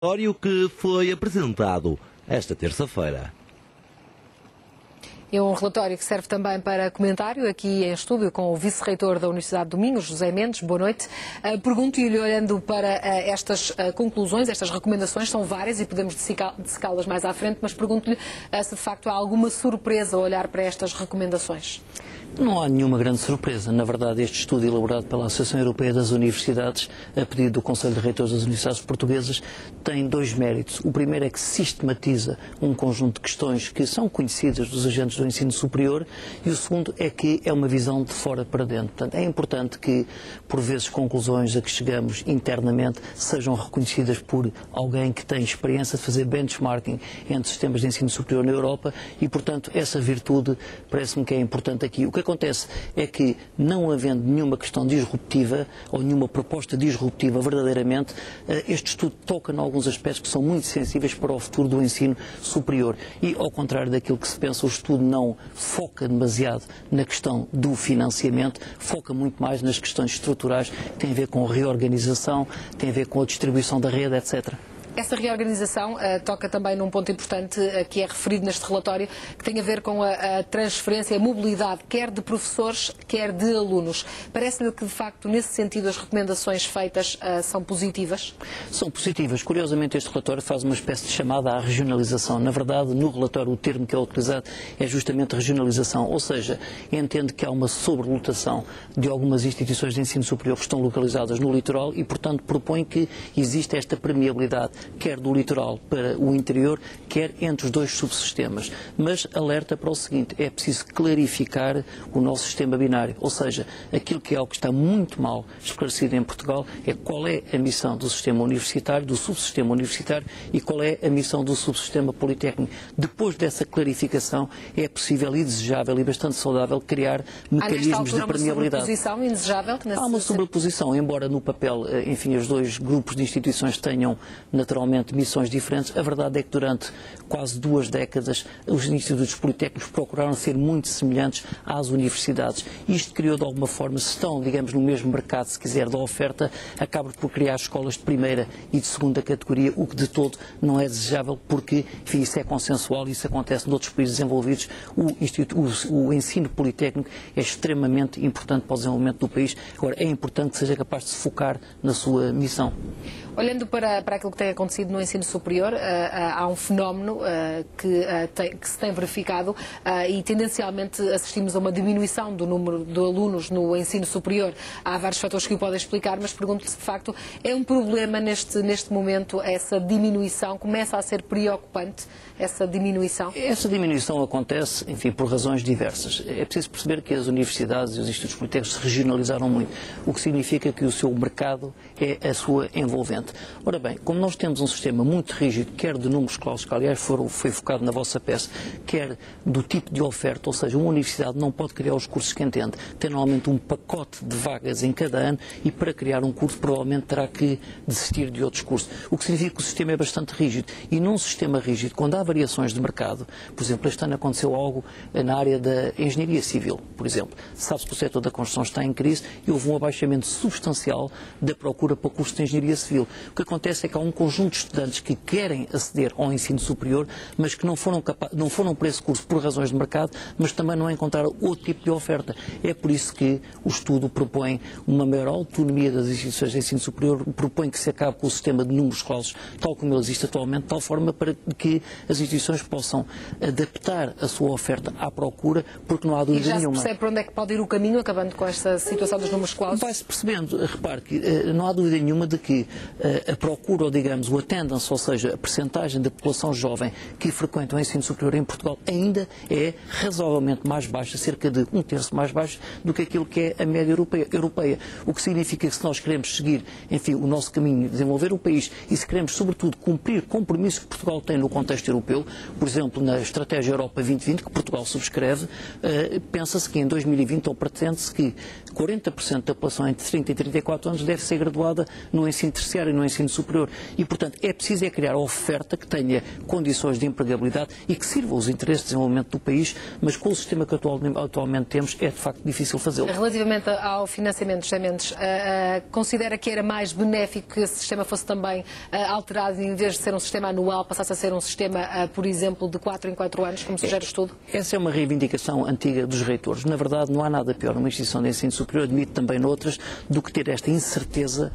relatório que foi apresentado esta terça-feira. É um relatório que serve também para comentário aqui em estúdio com o vice-reitor da Universidade do Minho, José Mendes. Boa noite. Pergunto-lhe, olhando para estas conclusões, estas recomendações, são várias e podemos dissecá-las mais à frente, mas pergunto-lhe se de facto há alguma surpresa ao olhar para estas recomendações. Não há nenhuma grande surpresa. Na verdade, este estudo elaborado pela Associação Europeia das Universidades, a pedido do Conselho de Reitores das Universidades Portuguesas, tem dois méritos. O primeiro é que sistematiza um conjunto de questões que são conhecidas dos agentes do ensino superior e o segundo é que é uma visão de fora para dentro. Portanto, é importante que, por vezes, conclusões a que chegamos internamente sejam reconhecidas por alguém que tem experiência de fazer benchmarking entre sistemas de ensino superior na Europa e, portanto, essa virtude parece-me que é importante aqui. O que acontece é que, não havendo nenhuma questão disruptiva ou nenhuma proposta disruptiva verdadeiramente, este estudo toca em alguns aspectos que são muito sensíveis para o futuro do ensino superior. E, ao contrário daquilo que se pensa, o estudo não foca demasiado na questão do financiamento, foca muito mais nas questões estruturais que têm a ver com a reorganização, têm a ver com a distribuição da rede, etc. Essa reorganização toca também num ponto importante que é referido neste relatório, que tem a ver com a transferência, a mobilidade, quer de professores, quer de alunos. Parece-lhe que, de facto, nesse sentido, as recomendações feitas são positivas? São positivas. Curiosamente, este relatório faz uma espécie de chamada à regionalização. Na verdade, no relatório, o termo que é utilizado é justamente regionalização, ou seja, entende que há uma sobrelotação de algumas instituições de ensino superior que estão localizadas no litoral e, portanto, propõe que exista esta permeabilidade, quer do litoral para o interior, quer entre os dois subsistemas. Mas alerta para o seguinte, é preciso clarificar o nosso sistema binário, ou seja, aquilo que é algo que está muito mal esclarecido em Portugal é qual é a missão do sistema universitário, do subsistema universitário e qual é a missão do subsistema politécnico. Depois dessa clarificação é possível e desejável e bastante saudável criar mecanismos de permeabilidade. Há uma sobreposição indesejável? Há uma sobreposição, embora no papel, enfim, os dois grupos de instituições tenham naturalmente missões diferentes, a verdade é que durante quase 2 décadas os institutos politécnicos procuraram ser muito semelhantes às universidades. Isto criou de alguma forma, se estão, digamos, no mesmo mercado, se quiser, da oferta, acaba por criar escolas de primeira e de segunda categoria, o que de todo não é desejável porque, enfim, isso é consensual e isso acontece noutros países desenvolvidos. O ensino politécnico é extremamente importante para o desenvolvimento do país. Agora, é importante que seja capaz de se focar na sua missão. Olhando para aquilo que tem acontecido no ensino superior, há um fenómeno que se tem verificado e tendencialmente assistimos a uma diminuição do número de alunos no ensino superior. Há vários fatores que o podem explicar, mas pergunto-lhe se de facto é um problema neste momento essa diminuição, começa a ser preocupante essa diminuição? Essa diminuição acontece, enfim, por razões diversas. É preciso perceber que as universidades e os institutos politécnicos se regionalizaram muito, o que significa que o seu mercado é a sua envolvente. Ora bem, como nós temos um sistema muito rígido, quer de números cláusicos, que aliás foi focado na vossa peça, quer do tipo de oferta, ou seja, uma universidade não pode criar os cursos que entende, tem normalmente um pacote de vagas em cada ano e para criar um curso provavelmente terá que desistir de outros cursos, o que significa que o sistema é bastante rígido e num sistema rígido, quando há variações de mercado, por exemplo, este ano aconteceu algo na área da engenharia civil, por exemplo, sabe-se que o setor da construção está em crise e houve um abaixamento substancial da procura para cursos de engenharia civil. O que acontece é que há um conjunto de estudantes que querem aceder ao ensino superior, mas que não foram para esse curso por razões de mercado, mas também não encontraram outro tipo de oferta. É por isso que o estudo propõe uma maior autonomia das instituições de ensino superior, propõe que se acabe com o sistema de números clausos, tal como ele existe atualmente, de tal forma para que as instituições possam adaptar a sua oferta à procura, porque não há dúvida nenhuma. E já se percebe para onde é que pode ir o caminho, acabando com esta situação dos números clausos? Vai-se percebendo, repare que não há dúvida nenhuma de que a procura, ou digamos, o attendance, ou seja, a percentagem da população jovem que frequenta o ensino superior em Portugal ainda é razoavelmente mais baixa, cerca de 1/3 mais baixa do que aquilo que é a média europeia. O que significa que se nós queremos seguir, enfim, o nosso caminho, desenvolver o país e se queremos, sobretudo, cumprir compromissos que Portugal tem no contexto europeu, por exemplo, na Estratégia Europa 2020, que Portugal subscreve, pensa-se que em 2020, ou pretende-se que 40% da população entre 30 e 34 anos deve ser graduada no ensino terciário. e no ensino superior. E, portanto, é preciso criar a oferta que tenha condições de empregabilidade e que sirva os interesses de desenvolvimento do país, mas com o sistema que atualmente temos é, de facto, difícil fazê-lo. Relativamente ao financiamento, José Mendes, considera que era mais benéfico que esse sistema fosse também alterado e, em vez de ser um sistema anual, passasse a ser um sistema, por exemplo, de 4 em 4 anos, como sugere o estudo? Essa é uma reivindicação antiga dos reitores. Na verdade, não há nada pior numa instituição de ensino superior, admito também noutras, do que ter esta incerteza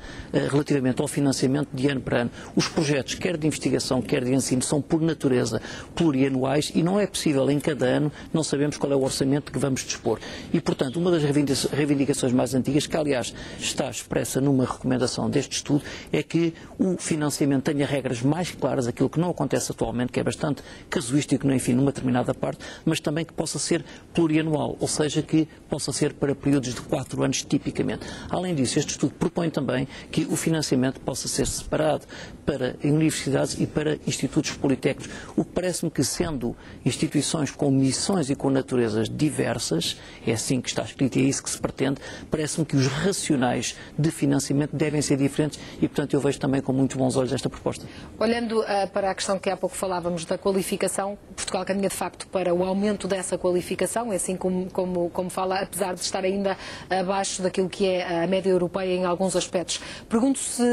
relativamente ao financiamento de ano para ano. Os projetos, quer de investigação, quer de ensino, são por natureza plurianuais e não é possível em cada ano, não sabemos qual é o orçamento que vamos dispor. E, portanto, uma das reivindicações mais antigas, que aliás está expressa numa recomendação deste estudo, é que o financiamento tenha regras mais claras, aquilo que não acontece atualmente, que é bastante casuístico, enfim, numa determinada parte, mas também que possa ser plurianual, ou seja, que possa ser para períodos de 4 anos tipicamente. Além disso, este estudo propõe também que o financiamento possa ser separado para universidades e para institutos politécnicos, o que parece-me que, sendo instituições com missões e com naturezas diversas, é assim que está escrito e é isso que se pretende, parece-me que os racionais de financiamento devem ser diferentes e, portanto, eu vejo também com muitos bons olhos esta proposta. Olhando para a questão que há pouco falávamos da qualificação, Portugal caminha de facto para o aumento dessa qualificação, é assim como fala, apesar de estar ainda abaixo daquilo que é a média europeia em alguns aspectos. Pergunto se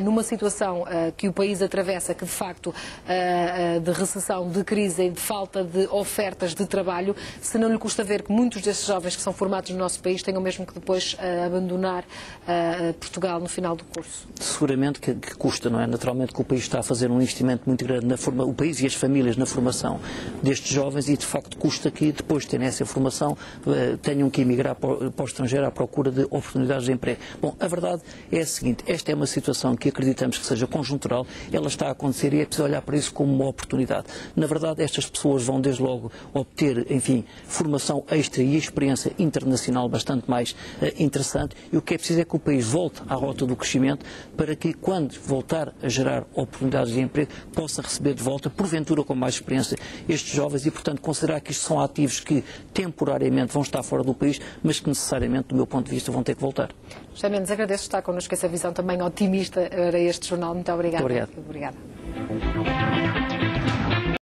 numa situação que o país atravessa, que de facto de recessão, de crise e de falta de ofertas de trabalho, se não lhe custa ver que muitos desses jovens que são formados no nosso país tenham mesmo que depois abandonar Portugal no final do curso? Seguramente que custa, não é? Naturalmente que o país está a fazer um investimento muito grande o país e as famílias na formação destes jovens e de facto custa que depois de terem essa formação tenham que emigrar para o estrangeiro à procura de oportunidades de emprego. Bom, a verdade é a seguinte, esta é uma situação que acreditamos que seja conjuntural, ela está a acontecer e é preciso olhar para isso como uma oportunidade. Na verdade, estas pessoas vão desde logo obter, enfim, formação extra e experiência internacional bastante mais interessante e o que é preciso é que o país volte à rota do crescimento para que quando voltar a gerar oportunidades de emprego possa receber de volta, porventura com mais experiência, estes jovens e, portanto, considerar que isto são ativos que temporariamente vão estar fora do país, mas que necessariamente, do meu ponto de vista, vão ter que voltar. José Mendes, agradeço estar connosco essa visão também otimista para este jornal. Muito obrigada. Muito obrigado. Obrigada.